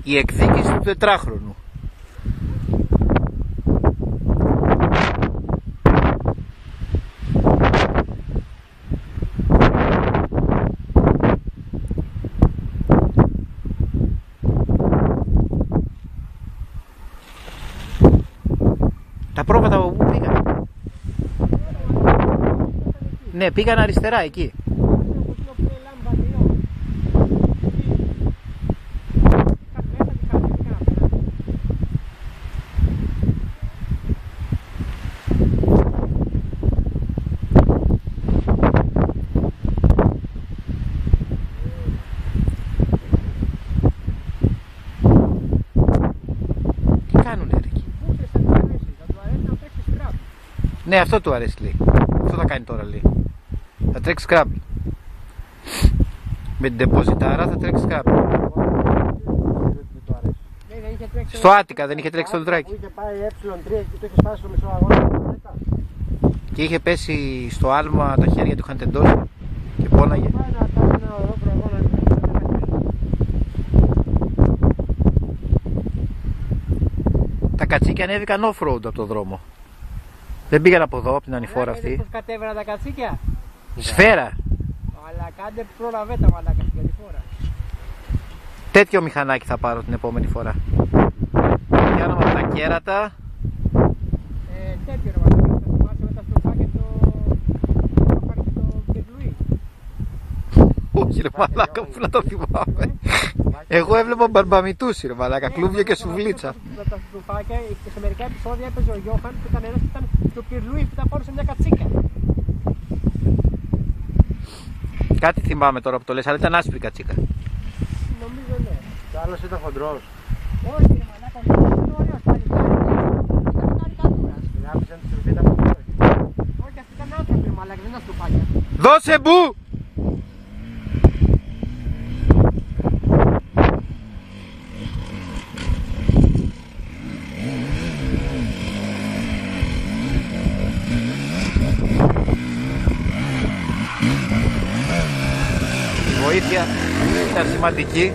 Η εκδίκηση του τετράχρονου. Τα πρόβατα από πού πήγαν? Ναι, πήγαν αριστερά εκεί. Τι κάνουνε ρε εκεί? Ναι, αυτό του αρέσει λέει. Αυτό θα κάνει τώρα λέει. Θα τρέξει σκράμπ. Με την ντεποζιτάρα θα τρέξει σκράμπ. Στο Άτικα δεν είχε τρέξει το λουτράκι. Που είχε πάει ε3 και το είχε σπάσει στο μισό αγώνα. Και είχε πέσει στο άλμα, τα χέρια του είχαν τεντώσει και πόναγε. Τα κατσίκια ανέβηκαν off-road από το δρόμο. Δεν πήγαν από εδώ, από την ανηφόρα αυτή. Πώς κατέβαιναν τα κατσίκια? Σφαίρα. Αλλά κάντε πρόλαβε τα μαλάκα στην φορά. Τέτοιο μηχανάκι θα πάρω την επόμενη φορά. Πιάνομαι από τα κέρατα. Τέτοιο ρε μαλάκα, θα θυμάσαι με τα στροφάκια το πάρει και το Κερλουί. Όχι ρε μαλάκα, πού να το θυμάμαι. Εγώ έβλεπα μπαρμπαμιτούσι ρε μαλάκα, κλούβια και σουβλίτσα. Με τα στροφάκια και σε μερικά επεισόδια έπαιζε ο Γιώχαν που ήταν ένας που ήταν το Κερλουί που ήταν πάνω σε μια κατσίκα. Κάτι θυμάμαι τώρα που το λες, αλλά ήταν άσπρη κατσίκα. Νομίζω ναι. Κι άλλος ήταν χοντρός. Όχι ρε μαλάκα, είναι ωραίος παλικάρι. Ήταν καρικατούρας. Άφησαν τη στροφή τα χοντρός. Όχι, αυτοί ήταν άνθρωποι ρε μαλάκα, δεν ήταν στροφάκια. Δώσε μπου! Η βοήθεια ήταν σημαντική.